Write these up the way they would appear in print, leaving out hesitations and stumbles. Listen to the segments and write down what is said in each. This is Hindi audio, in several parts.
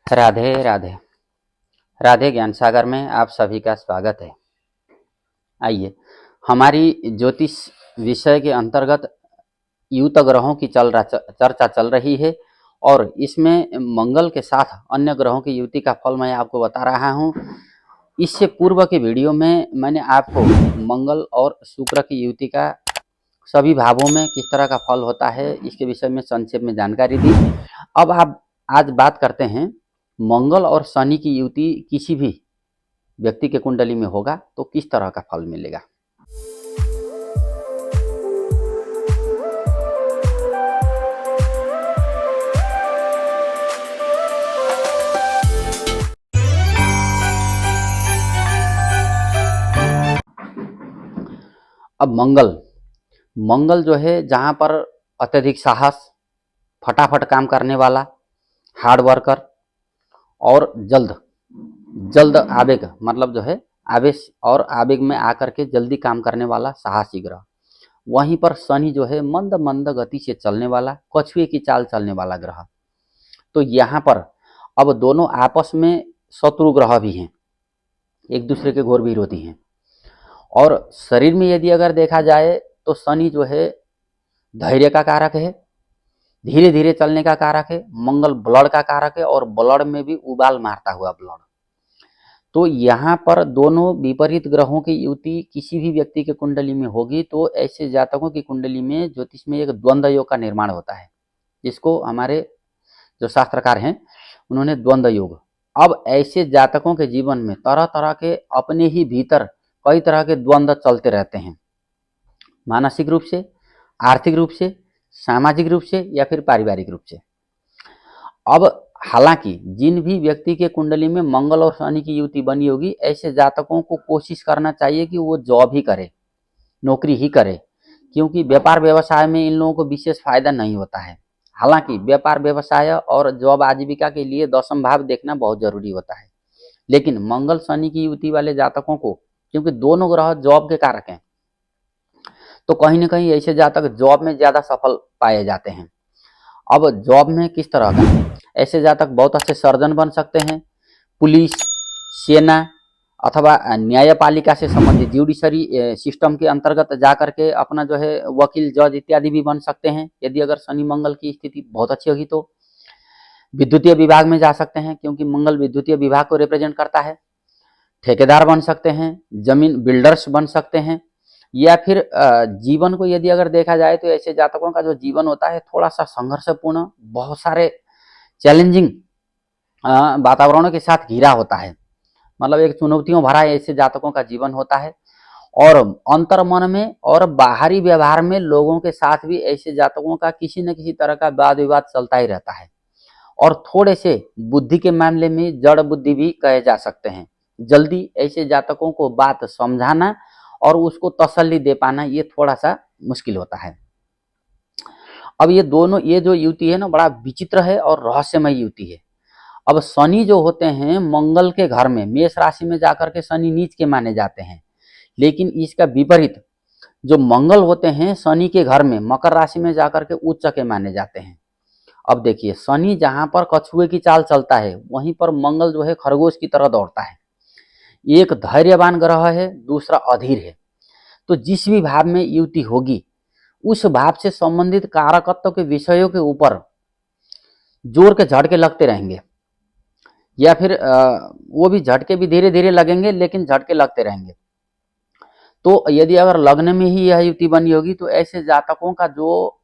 राधे राधे। राधे ज्ञान सागर में आप सभी का स्वागत है। आइए, हमारी ज्योतिष विषय के अंतर्गत युत ग्रहों की चर्चा चल रही है और इसमें मंगल के साथ अन्य ग्रहों की युति का फल मैं आपको बता रहा हूं। इससे पूर्व के वीडियो में मैंने आपको मंगल और शुक्र की युति का सभी भावों में किस तरह का फल होता है इसके विषय में संक्षेप में जानकारी दी। अब आप आज बात करते हैं, मंगल और शनि की युति किसी भी व्यक्ति के कुंडली में होगा तो किस तरह का फल मिलेगा। अब मंगल जो है, जहां पर अत्यधिक साहस, फटाफट काम करने वाला, हार्ड वर्कर और जल्द आवेग, मतलब जो है आवेश और आवेग में आकर के जल्दी काम करने वाला साहसी ग्रह। वहीं पर शनि जो है मंद मंद गति से चलने वाला, कछुए की चाल चलने वाला ग्रह। तो यहाँ पर अब दोनों आपस में शत्रु ग्रह भी हैं, एक दूसरे के घोर विरोधी हैं। और शरीर में यदि अगर देखा जाए तो शनि जो है धैर्य का कारक है, धीरे धीरे चलने का कारक है। मंगल ब्लड का कारक है और ब्लड में भी उबाल मारता हुआ ब्लड। तो यहाँ पर दोनों विपरीत ग्रहों की युति किसी भी व्यक्ति के कुंडली में होगी तो ऐसे जातकों की कुंडली में ज्योतिष में एक द्वंद्व योग का निर्माण होता है, जिसको हमारे जो शास्त्रकार हैं उन्होंने द्वंद्व योग। अब ऐसे जातकों के जीवन में तरह तरह के अपने ही भीतर कई तरह के द्वंद्व चलते रहते हैं, मानसिक रूप से, आर्थिक रूप से, सामाजिक रूप से या फिर पारिवारिक रूप से। अब हालांकि जिन भी व्यक्ति के कुंडली में मंगल और शनि की युति बनी होगी, ऐसे जातकों को कोशिश करना चाहिए कि वो जॉब ही करे, नौकरी ही करे, क्योंकि व्यापार व्यवसाय में इन लोगों को विशेष फायदा नहीं होता है। हालांकि व्यापार व्यवसाय और जॉब आजीविका के लिए दशम भाव देखना बहुत जरूरी होता है, लेकिन मंगल शनि की युति वाले जातकों को, क्योंकि दोनों ग्रह जॉब के कारक हैं, तो कहीं ना कहीं ऐसे जातक जॉब में ज्यादा सफल पाए जाते हैं। अब जॉब में किस तरह का, ऐसे जातक बहुत अच्छे सर्जन बन सकते हैं, पुलिस, सेना अथवा न्यायपालिका से संबंधित ज्यूडिशरी सिस्टम के अंतर्गत जाकर के अपना जो है वकील, जज इत्यादि भी बन सकते हैं यदि अगर शनि मंगल की स्थिति बहुत अच्छी होगी। तो विद्युतीय विभाग में जा सकते हैं, क्योंकि मंगल विद्युतीय विभाग को रिप्रेजेंट करता है। ठेकेदार बन सकते हैं, जमीन बिल्डर्स बन सकते हैं, या फिर जीवन को यदि अगर देखा जाए तो ऐसे जातकों का जो जीवन होता है थोड़ा सा संघर्षपूर्ण, बहुत सारे चैलेंजिंग वातावरणों के साथ घिरा होता है, मतलब एक चुनौतियों भरा ऐसे जातकों का जीवन होता है। और अंतर मन में और बाहरी व्यवहार में लोगों के साथ भी ऐसे जातकों का किसी न किसी तरह का वाद विवाद चलता ही रहता है। और थोड़े से बुद्धि के मामले में जड़ बुद्धि भी कहे जा सकते हैं। जल्दी ऐसे जातकों को बात समझाना और उसको तसल्ली दे पाना ये थोड़ा सा मुश्किल होता है। अब ये जो युति है ना, बड़ा विचित्र है और रहस्यमय युति है। अब शनि जो होते हैं मंगल के घर में, मेष राशि में जाकर के शनि नीच के माने जाते हैं, लेकिन इसका विपरीत जो मंगल होते हैं शनि के घर में मकर राशि में जाकर के उच्च के माने जाते हैं। अब देखिए, शनि जहां पर कछुए की चाल चलता है वहीं पर मंगल जो है खरगोश की तरह दौड़ता है। एक धैर्यवान ग्रह है, दूसरा अधीर है। तो जिस भी भाव में युति होगी उस भाव से संबंधित कारकत्व के विषयों के ऊपर जोर के झटके लगते रहेंगे, या फिर वो भी झटके भी धीरे धीरे लगेंगे लेकिन झटके लगते रहेंगे। तो यदि अगर लग्न में ही यह युति बनी होगी तो ऐसे जातकों का जो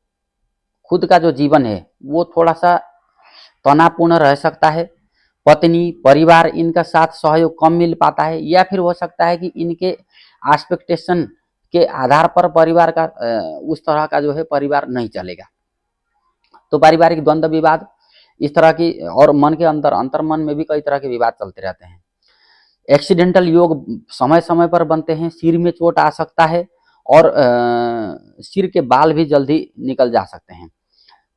खुद का जो जीवन है वो थोड़ा सा तनावपूर्ण रह सकता है। पत्नी, परिवार, इनका साथ सहयोग कम मिल पाता है, या फिर हो सकता है कि इनके एक्सपेक्टेशन के आधार पर परिवार का उस तरह का जो है परिवार नहीं चलेगा। तो पारिवारिक द्वंद्व विवाद इस तरह की, और मन के अंतर मन में भी कई तरह के विवाद चलते रहते हैं। एक्सीडेंटल योग समय समय पर बनते हैं, सिर में चोट आ सकता है और सिर के बाल भी जल्दी निकल जा सकते हैं।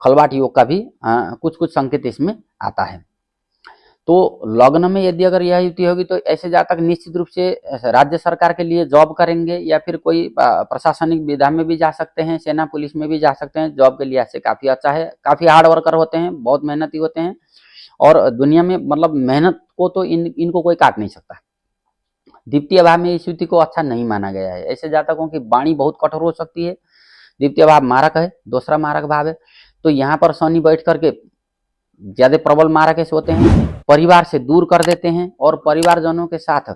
खलवाट योग का भी कुछ कुछ संकेत इसमें आता है। तो लग्न में यदि अगर यह युति होगी तो ऐसे जातक निश्चित रूप से राज्य सरकार के लिए जॉब करेंगे, या फिर कोई प्रशासनिक विधा में भी जा सकते हैं, सेना पुलिस में भी जा सकते हैं। जॉब के लिए ऐसे काफी अच्छा है, काफी हार्ड वर्कर होते हैं, बहुत मेहनती होते हैं और दुनिया में मतलब मेहनत को तो इनको कोई काट नहीं सकता। द्वितीय भाव में इस युति को अच्छा नहीं माना गया है। ऐसे जातकों की वाणी बहुत कठोर हो सकती है। द्वितीय भाव मारक है, दूसरा मारक भाव है, तो यहाँ पर शनि बैठ करके ज्यादा प्रबल मारक ऐसे होते हैं, परिवार से दूर कर देते हैं और परिवारजनों के साथ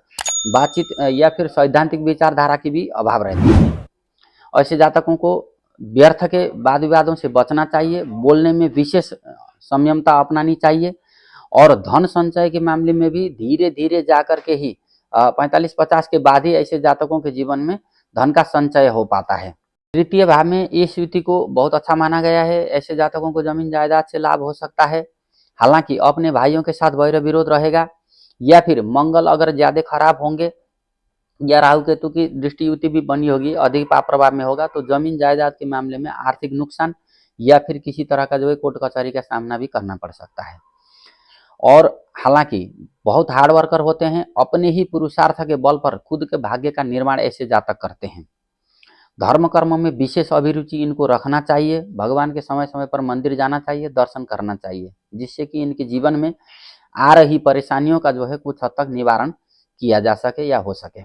बातचीत या फिर सैद्धांतिक विचारधारा की भी अभाव रहती है। ऐसे जातकों को व्यर्थ के वाद विवादों से बचना चाहिए, बोलने में विशेष संयमता अपनानी चाहिए और धन संचय के मामले में भी धीरे धीरे जाकर के ही 45-50 के बाद ही ऐसे जातकों के जीवन में धन का संचय हो पाता है। तृतीय भाव में इस युति को बहुत अच्छा माना गया है। ऐसे जातकों को जमीन जायदाद से लाभ हो सकता है। हालांकि अपने भाइयों के साथ वैर विरोध रहेगा या फिर मंगल अगर ज्यादा खराब होंगे या राहु केतु की दृष्टि युति भी बनी होगी, अधिक पाप प्रभाव में होगा, तो जमीन जायदाद के मामले में आर्थिक नुकसान या फिर किसी तरह का जो है कोर्ट कचहरी का सामना भी करना पड़ सकता है। और हालांकि बहुत हार्ड वर्कर होते हैं, अपने ही पुरुषार्थ के बल पर खुद के भाग्य का निर्माण ऐसे जातक करते हैं। धर्म कर्म में विशेष अभिरुचि इनको रखना चाहिए। भगवान के समय समय पर मंदिर जाना चाहिए, दर्शन करना चाहिए, जिससे कि इनके जीवन में आ रही परेशानियों का जो है कुछ हद तक निवारण किया जा सके या हो सके।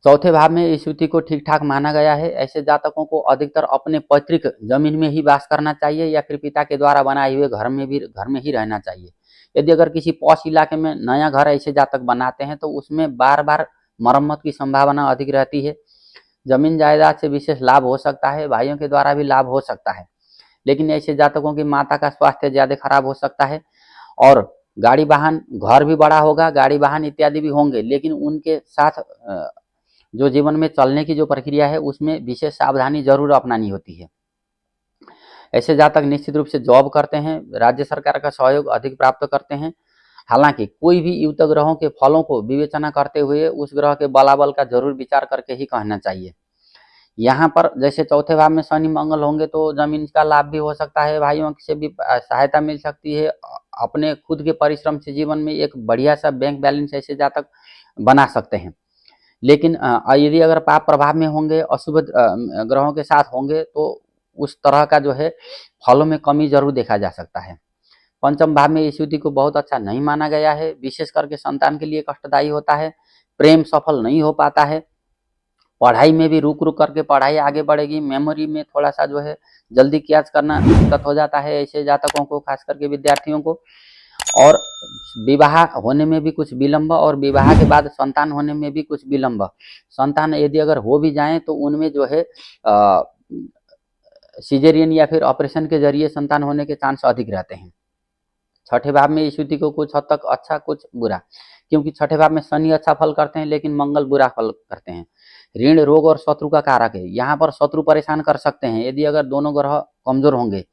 चौथे भाव में इस युति को ठीक ठाक माना गया है। ऐसे जातकों को अधिकतर अपने पैतृक जमीन में ही वास करना चाहिए या फिर पिता के द्वारा बनाए हुए घर में ही रहना चाहिए। यदि अगर किसी पॉश इलाके में नया घर ऐसे जातक बनाते हैं तो उसमें बार बार मरम्मत की संभावना अधिक रहती है। जमीन जायदाद से विशेष लाभ हो सकता है, भाइयों के द्वारा भी लाभ हो सकता है, लेकिन ऐसे जातकों की माता का स्वास्थ्य ज्यादा खराब हो सकता है और गाड़ी वाहन, घर भी बड़ा होगा, गाड़ी वाहन इत्यादि भी होंगे, लेकिन उनके साथ जो जीवन में चलने की जो प्रक्रिया है उसमें विशेष सावधानी जरूर अपनानी होती है। ऐसे जातक निश्चित रूप से जॉब करते हैं, राज्य सरकार का सहयोग अधिक प्राप्त करते हैं। हालांकि कोई भी युक्त ग्रहों के फलों को विवेचना करते हुए उस ग्रह के बलाबल का जरूर विचार करके ही कहना चाहिए। यहाँ पर जैसे चौथे भाव में शनि मंगल होंगे तो जमीन का लाभ भी हो सकता है, भाइयों से भी सहायता मिल सकती है, अपने खुद के परिश्रम से जीवन में एक बढ़िया सा बैंक बैलेंस ऐसे जातक बना सकते हैं। लेकिन यदि अगर पाप प्रभाव में होंगे, अशुभ ग्रहों के साथ होंगे तो उस तरह का जो है फलों में कमी जरूर देखा जा सकता है। पंचम भाव में इस युति को बहुत अच्छा नहीं माना गया है, विशेष करके संतान के लिए कष्टदायी होता है, प्रेम सफल नहीं हो पाता है, पढ़ाई में भी रुक रुक करके पढ़ाई आगे बढ़ेगी, मेमोरी में थोड़ा सा जो है जल्दी कैच करना दिक्कत हो जाता है ऐसे जातकों को, खास करके विद्यार्थियों को। और विवाह होने में भी कुछ विलंब और विवाह के बाद संतान होने में भी कुछ विलंब। संतान यदि अगर हो भी जाए तो उनमें जो है सिजेरियन या फिर ऑपरेशन के जरिए संतान होने के चांस अधिक रहते हैं। छठे भाव में इस युति को कुछ हद तक अच्छा कुछ बुरा, क्योंकि छठे भाव में शनि अच्छा फल करते हैं लेकिन मंगल बुरा फल करते हैं। ऋण, रोग और शत्रु का कारक है, यहाँ पर शत्रु परेशान कर सकते हैं यदि अगर दोनों ग्रह कमजोर होंगे।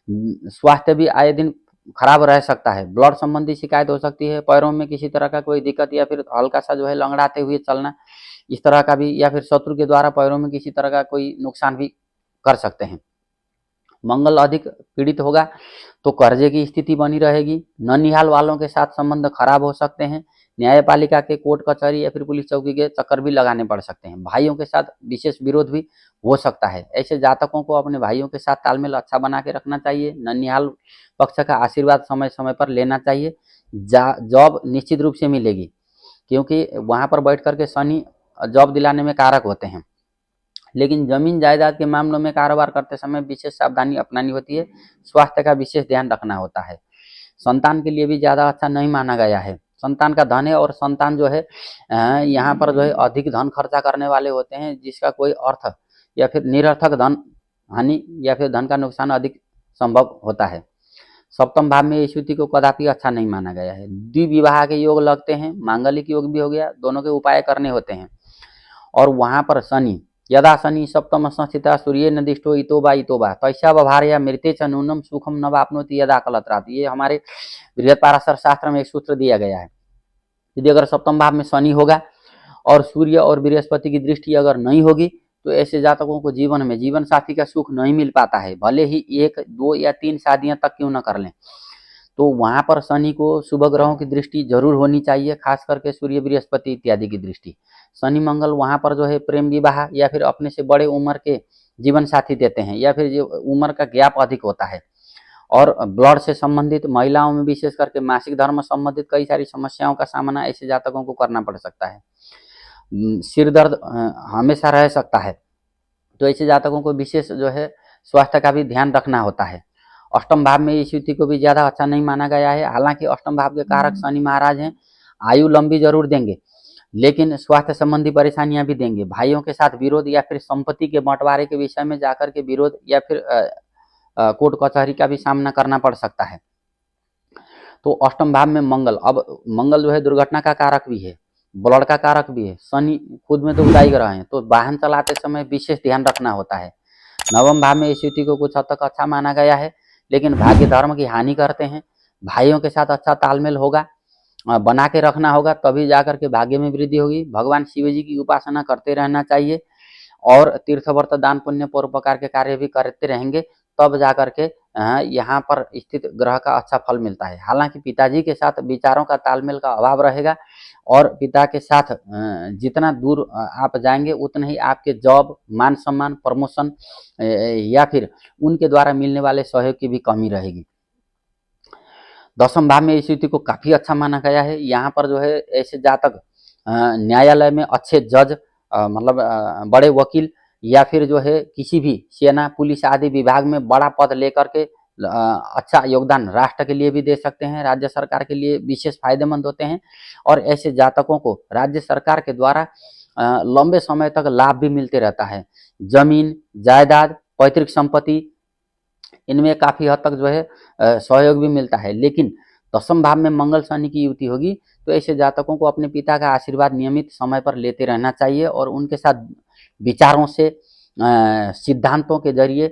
स्वास्थ्य भी आए दिन खराब रह सकता है, ब्लड संबंधी शिकायत हो सकती है, पैरों में किसी तरह का कोई दिक्कत या फिर हल्का सा जो है लंगड़ाते हुए चलना, इस तरह का भी, या फिर शत्रु के द्वारा पैरों में किसी तरह का कोई नुकसान भी कर सकते हैं। मंगल अधिक पीड़ित होगा तो कर्जे की स्थिति बनी रहेगी, ननिहाल वालों के साथ संबंध खराब हो सकते हैं, न्यायपालिका के कोर्ट कचहरी या फिर पुलिस चौकी के चक्कर भी लगाने पड़ सकते हैं, भाइयों के साथ विशेष विरोध भी हो सकता है। ऐसे जातकों को अपने भाइयों के साथ तालमेल अच्छा बना के रखना चाहिए, ननिहाल पक्ष का आशीर्वाद समय समय पर लेना चाहिए। जॉब निश्चित रूप से मिलेगी, क्योंकि वहां पर बैठ करके शनि जॉब दिलाने में कारक होते हैं, लेकिन जमीन जायदाद के मामलों में कारोबार करते समय विशेष सावधानी अपनानी होती है, स्वास्थ्य का विशेष ध्यान रखना होता है। संतान के लिए भी ज्यादा अच्छा नहीं माना गया है, संतान का धन है और संतान जो है यहाँ पर जो है अधिक धन खर्चा करने वाले होते हैं, जिसका कोई अर्थ या फिर निरर्थक धन हानि या फिर धन का नुकसान अधिक संभव होता है। सप्तम भाव में इस युति को कदापि अच्छा नहीं माना गया है। द्विविवाह के योग लगते हैं, मांगलिक योग भी हो गया, दोनों के उपाय करने होते हैं। और वहां पर शनि, यदा शनि सप्तम संस्थिता सूर्य नदिष्टो इतोबा इतोबा तैसा व्यवहार या मृत्य च नूनम सुखम न वापनोति यदा कलत्रात, ये हमारे बृहत्पराशर शास्त्र में एक सूत्र दिया गया है। यदि अगर सप्तम भाव में शनि होगा और सूर्य और बृहस्पति की दृष्टि अगर नहीं होगी तो ऐसे जातकों को जीवन में जीवन साथी का सुख नहीं मिल पाता है, भले ही 1, 2 या 3 शादियां तक क्यों न कर लें। तो वहां पर शनि को शुभ ग्रहों की दृष्टि जरूर होनी चाहिए, खास करके सूर्य बृहस्पति इत्यादि की दृष्टि। शनि मंगल वहां पर जो है प्रेम विवाह या फिर अपने से बड़े उम्र के जीवन साथी देते हैं या फिर जो उम्र का गैप अधिक होता है, और ब्लड से संबंधित, महिलाओं में विशेष करके मासिक धर्म संबंधित कई सारी समस्याओं का सामना ऐसे जातकों को करना पड़ सकता है। सिर दर्द हमेशा रह सकता है, तो ऐसे जातकों को विशेष जो है स्वास्थ्य का भी ध्यान रखना होता है। अष्टम भाव में इस स्थिति को भी ज़्यादा अच्छा नहीं माना गया है। हालांकि अष्टम भाव के कारक शनि महाराज हैं, आयु लंबी जरूर देंगे लेकिन स्वास्थ्य संबंधी परेशानियां भी देंगे। भाइयों के साथ विरोध या फिर संपत्ति के बंटवारे के विषय में जाकर के विरोध या फिर कोर्ट कचहरी का भी सामना करना पड़ सकता है। तो अष्टम भाव में मंगल, अब मंगल जो है दुर्घटना का कारक भी है, ब्लड का कारक भी है, शनि खुद में तो उदाई ग्रह हैं, तो वाहन चलाते समय विशेष ध्यान रखना होता है। नवम भाव में स्थिति को कुछ हद तक अच्छा माना गया है, लेकिन भाग्य धर्म की हानि करते हैं। भाइयों के साथ अच्छा तालमेल होगा, बना के रखना होगा, तभी जाकर के भाग्य में वृद्धि होगी। भगवान शिव जी की उपासना करते रहना चाहिए और तीर्थ व्रत दान पुण्य परोपकार के कार्य भी करते रहेंगे, तब जाकर के यहाँ पर स्थित ग्रह का अच्छा फल मिलता है। हालांकि पिताजी के साथ विचारों का तालमेल का अभाव रहेगा और पिता के साथ जितना दूर आप जाएंगे उतना ही आपके जॉब, मान सम्मान, प्रमोशन या फिर उनके द्वारा मिलने वाले सहयोग की भी कमी रहेगी। दसम भाव में स्थिति को काफी अच्छा माना गया है। यहाँ पर जो है ऐसे जातक न्यायालय में अच्छे जज, मतलब बड़े वकील या फिर जो है किसी भी सेना, पुलिस आदि विभाग में बड़ा पद लेकर के अच्छा योगदान राष्ट्र के लिए भी दे सकते हैं, राज्य सरकार के लिए विशेष फायदेमंद होते हैं। और ऐसे जातकों को राज्य सरकार के द्वारा लंबे समय तक लाभ भी मिलते रहता है। जमीन जायदाद, पैतृक संपत्ति, इनमें काफी हद तक जो है सहयोग भी मिलता है। लेकिन दसम भाव में मंगल शनि की युति होगी तो ऐसे जातकों को अपने पिता का आशीर्वाद नियमित समय पर लेते रहना चाहिए और उनके साथ विचारों से, सिद्धांतों के जरिए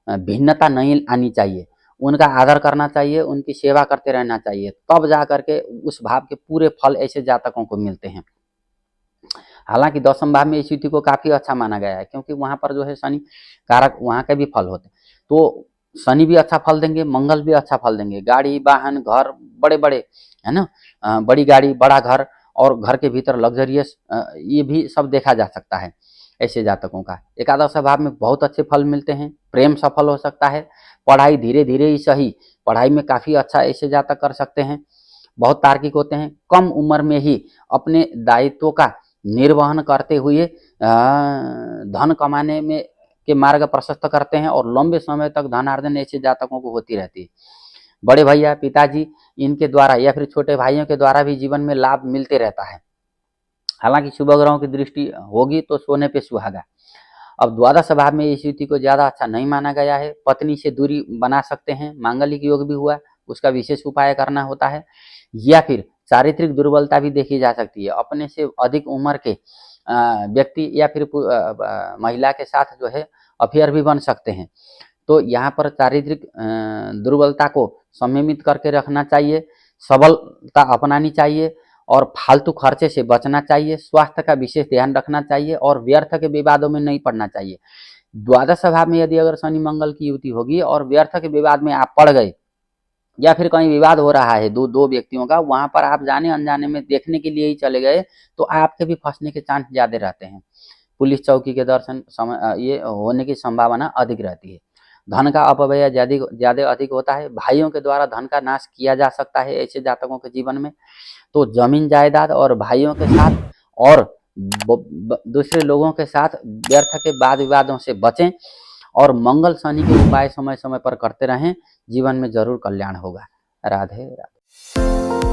भिन्नता नहीं आनी चाहिए। उनका आदर करना चाहिए, उनकी सेवा करते रहना चाहिए, तब जा करके उस भाव के पूरे फल ऐसे जातकों को मिलते हैं। हालांकि दसम भाव में स्थिति को काफी अच्छा माना गया है, क्योंकि वहां पर जो है शनि कारक वहां के भी फल होते हैं, तो शनि भी अच्छा फल देंगे, मंगल भी अच्छा फल देंगे। गाड़ी, वाहन, घर, बड़े बड़े है ना, बड़ी गाड़ी, बड़ा घर और घर के भीतर लग्जरियस, ये भी सब देखा जा सकता है ऐसे जातकों का। एकादश भाव में बहुत अच्छे फल मिलते हैं, प्रेम सफल हो सकता है, पढ़ाई धीरे धीरे ही सही, पढ़ाई में काफी अच्छा ऐसे जातक कर सकते हैं। बहुत तार्किक होते हैं, कम उम्र में ही अपने दायित्वों का निर्वहन करते हुए धन कमाने में के मार्ग प्रशस्त करते हैं और लंबे समय तक धनार्जन ऐसे जातकों को होती रहती है। बड़े भैया, पिताजी, इनके द्वारा या फिर छोटे भाइयों के द्वारा भी जीवन में लाभ मिलते रहता है। हालांकि शुभ ग्रहों की दृष्टि होगी तो सोने पे सुहागा। अब द्वादश भाव में इस स्थिति को ज्यादा अच्छा नहीं माना गया है। पत्नी से दूरी बना सकते हैं, मांगलिक योग भी हुआ, उसका विशेष उपाय करना होता है। या फिर चारित्रिक दुर्बलता भी देखी जा सकती है, अपने से अधिक उम्र के व्यक्ति या फिर महिला के साथ जो है अफेयर भी बन सकते हैं। तो यहाँ पर चारित्रिक दुर्बलता को संयमित करके रखना चाहिए, सबलता अपनानी चाहिए और फालतू खर्चे से बचना चाहिए। स्वास्थ्य का विशेष ध्यान रखना चाहिए और व्यर्थ के विवादों में नहीं पड़ना चाहिए। द्वादश भाव में यदि अगर शनि मंगल की युति होगी और व्यर्थ के विवाद में आप पड़ गए या फिर कहीं विवाद हो रहा है दो व्यक्तियों का, वहां पर आप जाने अनजाने में देखने के लिए ही चले गए तो आपके भी फंसने के चांस ज्यादा रहते हैं। पुलिस चौकी के दर्शन ये होने की संभावना अधिक रहती है। धन का अपव्यय ज्यादा अधिक होता है। भाइयों के द्वारा धन का नाश किया जा सकता है ऐसे जातकों के जीवन में। तो जमीन जायदाद और भाइयों के साथ और दूसरे लोगों के साथ व्यर्थ के वाद विवादों से बचें और मंगल शनि के उपाय समय समय पर करते रहें। जीवन में जरूर कल्याण होगा। राधे राधे।